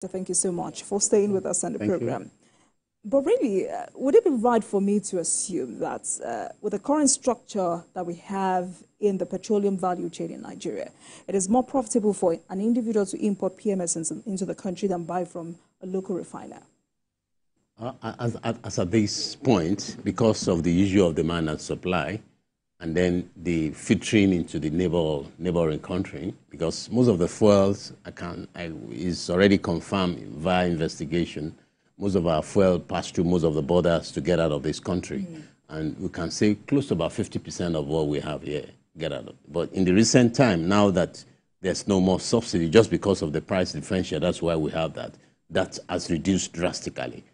So thank you so much for staying with us on the Thank program. you. But really, would it be right for me to assume that with the current structure that we have in the petroleum value chain in Nigeria, it is more profitable for an individual to import PMS into the country than buy from a local refiner? As at this point, because of the issue of demand and supply, and then the filtering into the neighboring country, because most of the fuels is already confirmed via investigation. Most of our fuel pass through most of the borders to get out of this country. And we can say close to about 50% of what we have here get out of. But in the recent time, now that there's no more subsidy just because of the price differential, that's why we have that. That has reduced drastically.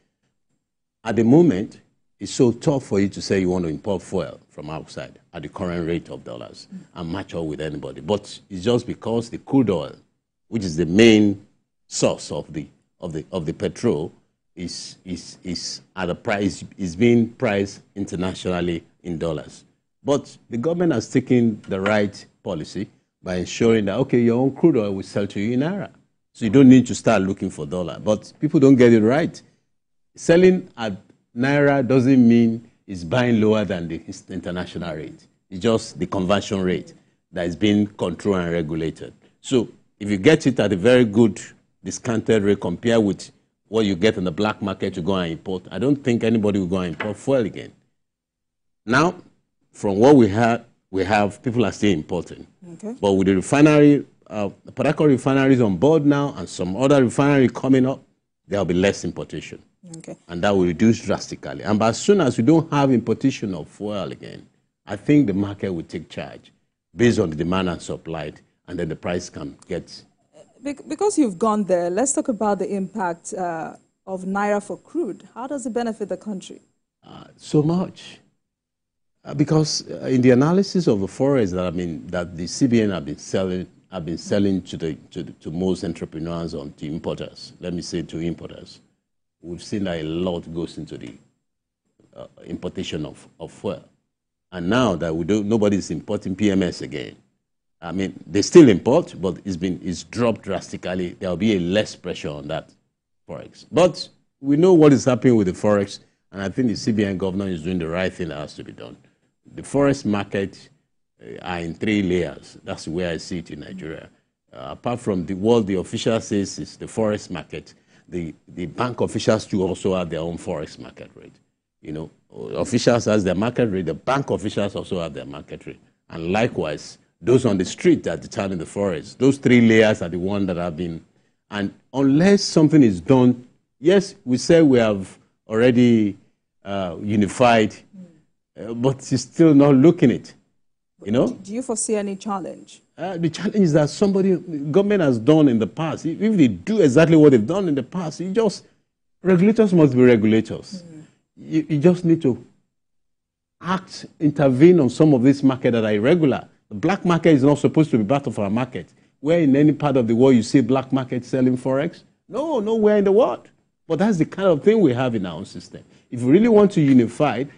At the moment, it's so tough for you to say you want to import fuel from outside at the current rate of dollars and match up with anybody. But it's just because the crude oil, which is the main source of the petrol, is at a price, is being priced internationally in dollars. But the government has taken the right policy by ensuring that, okay, your own crude oil will sell to you in naira. So you don't need to start looking for dollar. But people don't get it right. Selling at naira doesn't mean it's buying lower than the international rate. It's just the conversion rate that is being controlled and regulated. So if you get it at a very good discounted rate compared with what you get in the black market to go and import, I don't think anybody will go and import fuel again. Now, from what we have people are still importing. Okay. But with the refinery, the Harcourt Refinery is on board now, and some other refinery coming up, there will be less importation. Okay. And that will reduce drastically. And as soon as we don't have importation of fuel again, I think the market will take charge based on the demand and supply, and then the price can get. Because you've gone there, let's talk about the impact of naira for crude. How does it benefit the country? So much. Because in the analysis of the forex that the CBN have been selling to most entrepreneurs and to importers. Let me say to importers. We've seen that a lot goes into the importation of fuel. And now that nobody's importing PMS again. I mean, they still import, but it's dropped drastically. There will be a less pressure on that forex. But we know what is happening with the forex, and I think the CBN governor is doing the right thing that has to be done. The forex market are in 3 layers. That's where I see it in Nigeria. Apart from what the official says is the forex market, the bank officials too also have their own forex market rate. You know, officials has their market rate, the bank officials also have their market rate. And likewise, those on the street that determine the forex, those 3 layers are the ones that have been, and unless something is done, yes, we say we have already unified, but it's still not looking it, you know? Do you foresee any challenge? The challenge is that government has done in the past. If they do exactly what they've done in the past, regulators must be regulators. You just need to intervene on some of these markets that are irregular. The black market is not supposed to be part of our market. Where in any part of the world you see black market selling forex? No, nowhere in the world. But that's the kind of thing we have in our own system. If we really want to unify it,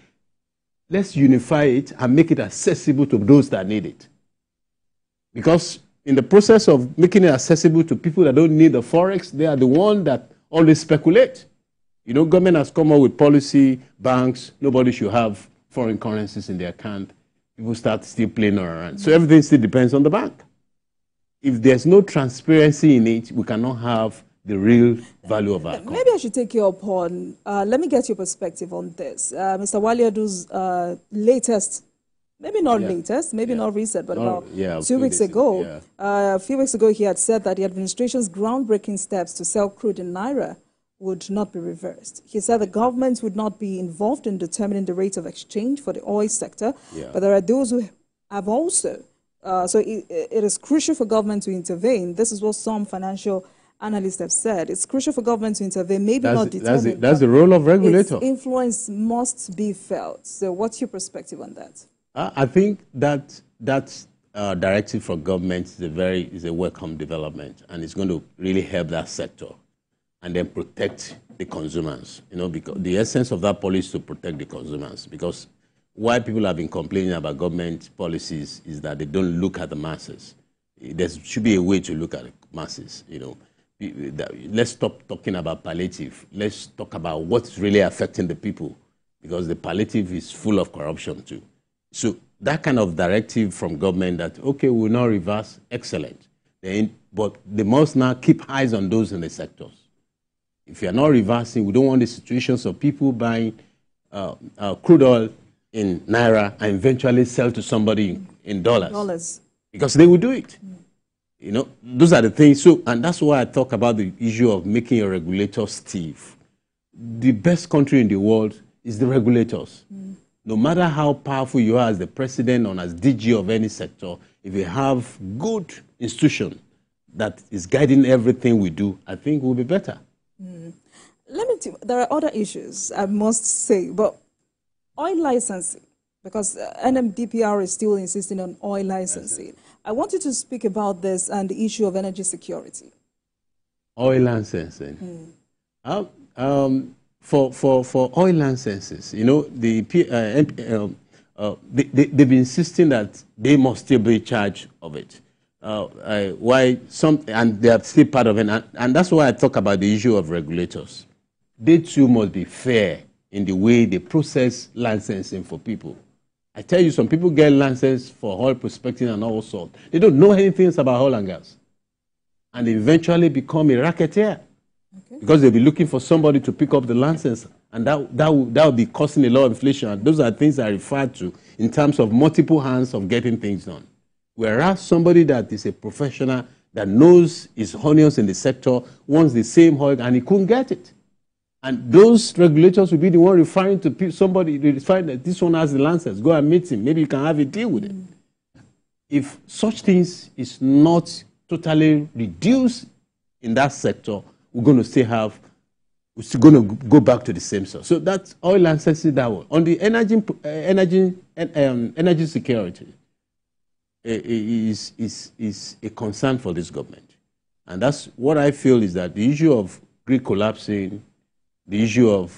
let's unify it and make it accessible to those that need it. Because in the process of making it accessible to people that don't need the forex, they are the ones that always speculate. You know, government has come up with policy, banks, nobody should have foreign currencies in their account. People start still playing around. So everything still depends on the bank. If there's no transparency in it, we cannot have the real value of our economy. Maybe I should take you up on, let me get your perspective on this. Mr. Waliadu's latest, maybe not latest, maybe not recent, but about 2 weeks ago, a few weeks ago, he had said that the administration's groundbreaking steps to sell crude in naira would not be reversed. He said the government would not be involved in determining the rate of exchange for the oil sector, but there are those who have also. So it is crucial for government to intervene. This is what some financial analysts have said. It's crucial for government to intervene, maybe not determine. That's the role of regulator. Its influence must be felt. So what's your perspective on that? I think that directive from government is a welcome development, and it's going to really help that sector and then protect the consumers. You know, because the essence of that policy is to protect the consumers. Because why people have been complaining about government policies is that they don't look at the masses. There should be a way to look at the masses. You know, let's stop talking about palliative. Let's talk about what's really affecting the people, because the palliative is full of corruption too. So that kind of directive from government that, okay, we'll not reverse, excellent. But they must now keep eyes on those in the sectors. If you're not reversing, we don't want the situations of people buying crude oil in Naira and eventually sell to somebody in dollars. Because they will do it. You know, those are the things. So, and that's why I talk about the issue of making a regulator stiff. The best country in the world is the regulators. No matter how powerful you are as the president or as DG of any sector, if you have good institution that is guiding everything we do, I think we'll be better. There are other issues, I must say, but oil licensing, because NMDPR is still insisting on oil licensing. I want you to speak about this and the issue of energy security. Oil licensing. For oil licenses, you know, they've been insisting that they must still be in charge of it. And they are still part of it. And that's why I talk about the issue of regulators. They too must be fair in the way they process licensing for people. I tell you, some people get license for oil prospecting and all sorts. They don't know anything about oil and gas. And they eventually become a racketeer. Okay. Because they'll be looking for somebody to pick up the license. And that will be causing a lot of inflation. And those are things I refer to in terms of multiple hands of getting things done. Whereas somebody that is a professional that knows his onions in the sector wants the same oil and he couldn't get it. And those regulators will be the one referring to somebody, they find that this one has the license, go and meet him, maybe you can have a deal with it. If such things is not totally reduced in that sector, we're going to still go back to the same source. So that's oil licensing, that one. On the energy security, is a concern for this government. And that's what I feel is that the issue of grid collapsing, the issue of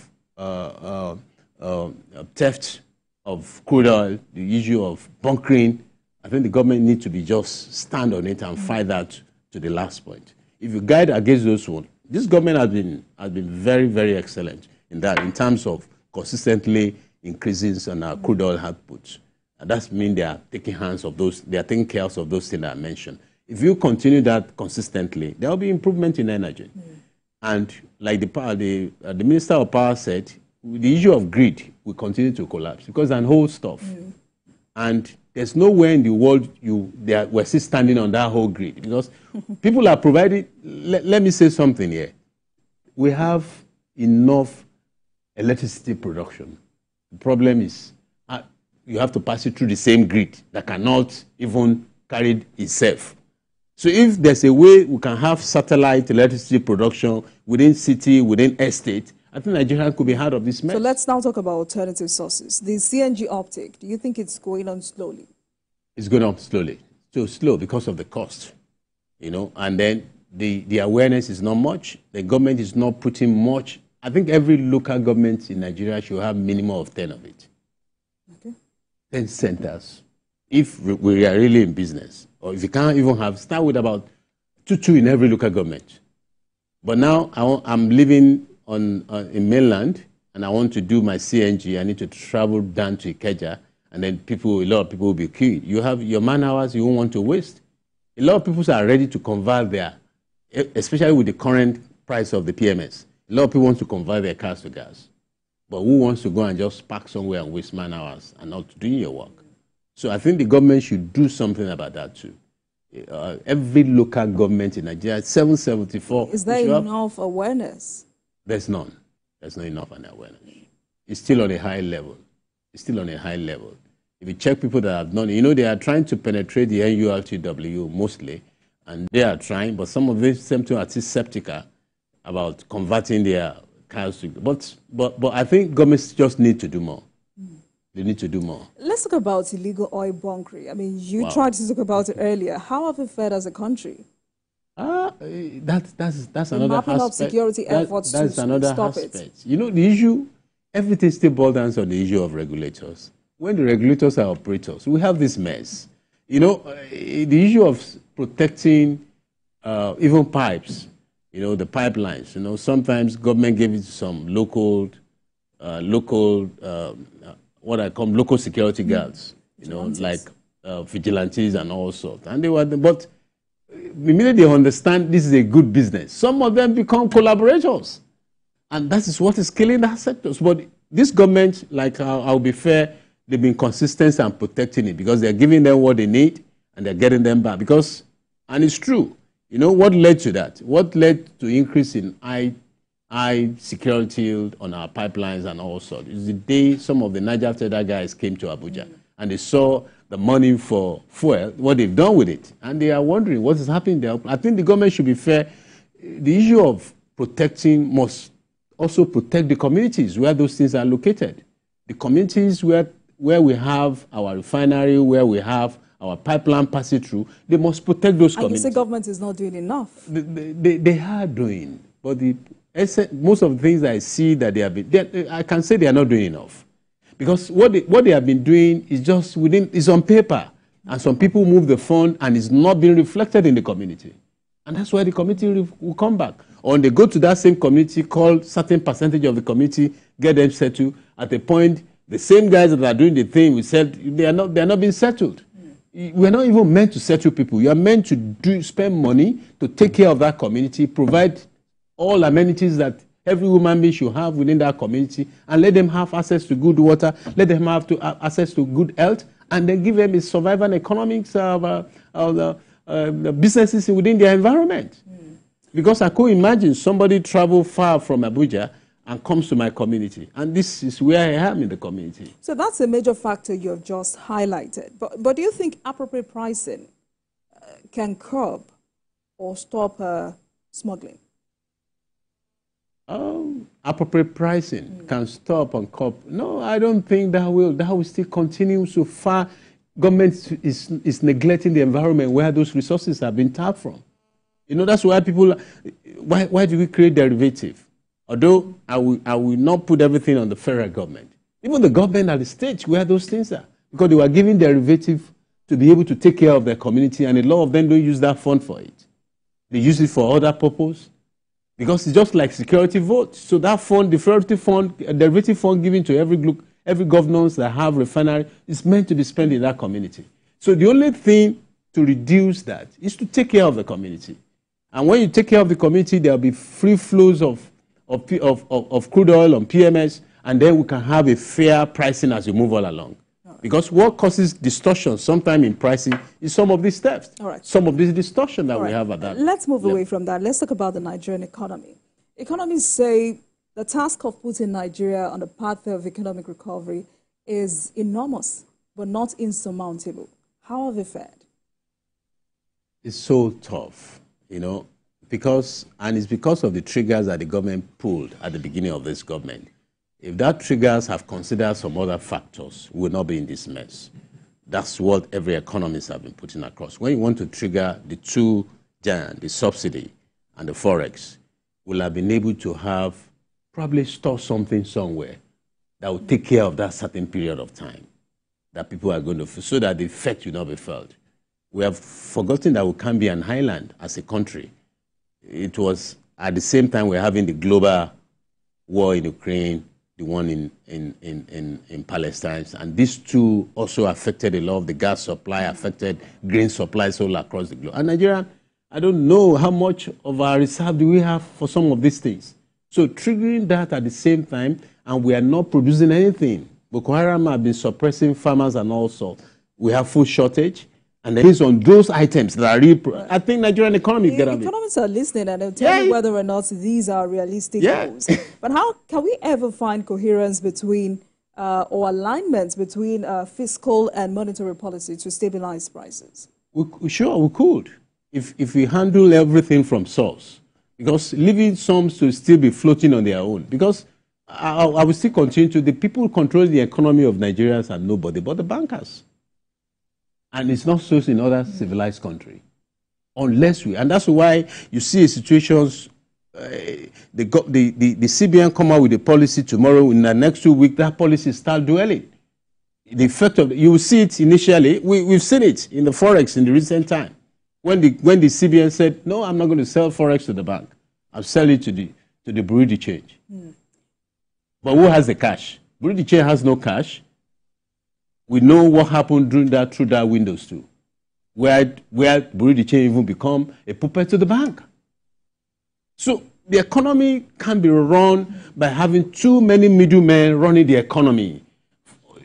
theft of crude oil, the issue of bunkering, I think the government needs to be just stand on it and fight that to the last point. If you guide against those ones, this government has been very, very excellent in that, in terms of consistently increases on our crude oil output. And that means they are taking hands of those, they are taking care of those things that I mentioned. If you continue that consistently, there will be improvement in energy. And like the Minister of Power said, the issue of grid will continue to collapse because it's whole stuff. And there's nowhere in the world we're still standing on that whole grid, because people are providing. Let me say something here. We have enough electricity production. The problem is you have to pass it through the same grid that cannot even carry itself. So if there's a way we can have satellite electricity production within city, within estate, I think Nigeria could be out of this mess. So let's now talk about alternative sources. The CNG uptake, do you think it's going on slowly? It's going on slowly. So slow because of the cost, you know, and then the awareness is not much. The government is not putting much. I think every local government in Nigeria should have minimum of 10 of it. Okay. 10 centers. If we are really in business, or if you can't even have, start with about 2 in every local government. But now I'm living in mainland, and I want to do my CNG. I need to travel down to Ikeja, and then a lot of people will be queued. You have your man hours you won't want to waste. A lot of people are ready to convert especially with the current price of the PMS. A lot of people want to convert their cars to gas. But who wants to go and just park somewhere and waste man hours and not doing your work? So I think the government should do something about that too. Every local government in Nigeria, 774. Is there enough awareness? There's none. There's not enough awareness. It's still on a high level. It's still on a high level. If you check people that have done it, you know, they are trying to penetrate the NURTW mostly, and they are trying, but some of them seem to be skeptical about converting their cars to. But I think governments just need to do more. They need to do more. Let's talk about illegal oil bunkering. I mean, you tried to talk about it earlier. How have we fared as a country? That's another mapping aspect. Up security efforts that's to another stop aspect. it. You know, the issue, everything still boils down on the issue of regulators. When the regulators are operators, we have this mess. You know, the issue of protecting even pipes. You know, the pipelines. You know, sometimes government gave it to some local, what I call local security guards. You know, like vigilantes and all sorts. And they were, but immediately they understand this is a good business. Some of them become collaborators, and that is what is killing that sectors. But this government, like I'll be fair, they've been consistent and protecting it because they're giving them what they need and they're getting them back. Because, and it's true, you know, what led to that? What led to increase in high security on our pipelines and all sorts is the day some of the Niger Delta guys came to Abuja and they saw the money for fuel, what they've done with it. And they are wondering what is happening there. I think the government should be fair. The issue of protecting must also protect the communities where those things are located. The communities where we have our refinery, where we have our pipeline passing through, they must protect those communities. And you say government is not doing enough? They are doing. But most of the things I see that they have been, I can say they are not doing enough. Because what they have been doing is just it's on paper. And some people move the fund and it's not being reflected in the community. And that's why the community will come back. Or they go to that same community, call certain percentage of the community, get them settled. At a point, the same guys that are doing the thing, we said they are not being settled. We're not even meant to settle people. You are meant to spend money to take care of that community, provide all amenities that every human being should have within that community, and let them have access to good water, let them have access to good health, and then give them a survival and economics of businesses within their environment. Because I could imagine somebody travel far from Abuja and comes to my community, and this is where I am in the community. So that's a major factor you have just highlighted. But do you think appropriate pricing can curb or stop smuggling? Appropriate pricing can stop and curb. No, I don't think that will. That will still continue so far. Government is neglecting the environment where those resources have been tapped from. You know, that's why people, why do we create derivative? Although I will not put everything on the federal government. Even the government at the stage where those things are. Because they were giving derivative to be able to take care of their community, and a lot of them don't use that fund for it. They use it for other purpose. Because it's just like security votes. So that fund, the derivative fund given to every governance that have refinery is meant to be spent in that community. So the only thing to reduce that is to take care of the community. And when you take care of the community, there will be free flows of crude oil on PMS, and then we can have a fair pricing as we move all along. Because what causes distortion sometime in pricing is some of these thefts, some of this distortion that we have at that. Let's move away from that. Let's talk about the Nigerian economy. Economists say the task of putting Nigeria on the path of economic recovery is enormous, but not insurmountable. How have you fared? It's so tough, you know, and it's because of the triggers that the government pulled at the beginning of this government. If that triggers have considered some other factors, we will not be in this mess. That's what every economist have been putting across. When you want to trigger the two giants, the subsidy and the forex, we'll have been able to have probably store something somewhere that will take care of that certain period of time that people are going to feel, so that the effect will not be felt. We have forgotten that we can't be an island as a country. It was at the same time we're having the global war in Ukraine, the one in Palestine, and these two also affected a lot of the gas supply, affected grain supplies all across the globe. And Nigeria, I don't know how much of our reserve do we have for some of these things. So triggering that at the same time, and we are not producing anything. Boko Haram have been suppressing farmers and all sorts. We have food shortage. And then based on those items that are real, I think Nigerian economy get on it. Economists are listening and they'll tell you whether or not these are realistic goals. But how can we ever find coherence between or alignment between fiscal and monetary policy to stabilize prices? Sure, we could. If we handle everything from source. Because leaving some to still be floating on their own. Because I will still continue to, the people controlling the economy of Nigeria are nobody but the bankers. And it's not so in other civilized countries. Unless and that's why you see situations, the CBN come out with a policy tomorrow, in the next 2 weeks, that policy start dwelling. The effect of you will see it initially, we've seen it in the Forex in the recent time. When the CBN said, no, I'm not going to sell Forex to the bank. and sell it to the bureau de change. But who has the cash? Bureau de change has no cash. We know what happened through that windows too, where bureau de change even become a puppet to the bank. So the economy can be run by having too many middlemen running the economy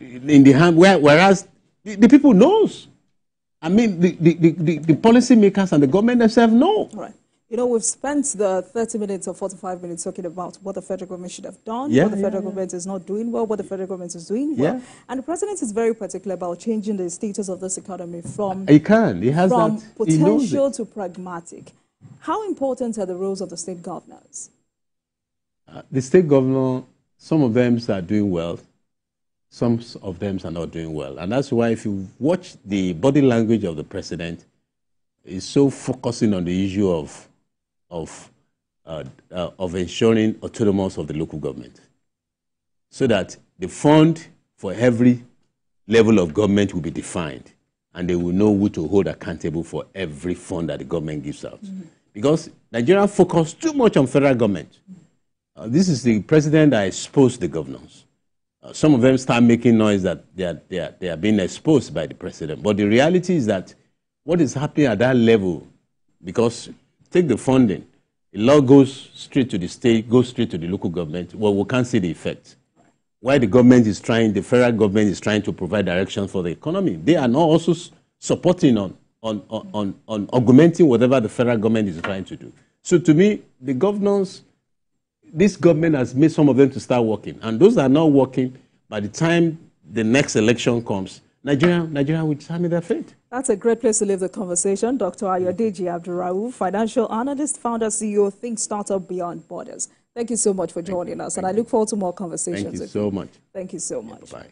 in the hand, whereas the people knows. I mean, the policymakers and the government themselves know. Right. You know, we've spent the 30 minutes or 45 minutes talking about what the federal government should have done, what the federal government is not doing well, what the federal government is doing well. And the president is very particular about changing the status of this economy from, potential to pragmatic. How important are the roles of the state governors? The state governor, some of them are doing well, some of them are not doing well. And that's why if you watch the body language of the president, is so focusing on the issue of ensuring autonomous of the local government, so that the fund for every level of government will be defined, and they will know who to hold accountable for every fund that the government gives out. Because Nigeria focused too much on federal government. This is the president that exposed the governors. Some of them start making noise that they are being exposed by the president. But the reality is that what is happening at that level, because take the funding, the law goes straight to the state, goes straight to the local government. Well, we can't see the effect. While the government is trying, the federal government is trying to provide direction for the economy, they are not also supporting on augmenting whatever the federal government is trying to do. So to me, the governors, this government has made some of them to start working. And those that are not working, by the time the next election comes, Nigeria will determine their fate. That's a great place to leave the conversation. Dr. Ayodeji Abdulrauf, financial analyst, founder, CEO, Think Startup Beyond Borders. Thank you so much for joining us, and I look forward to more conversations. Thank you so much. Thank you so much. Bye-bye.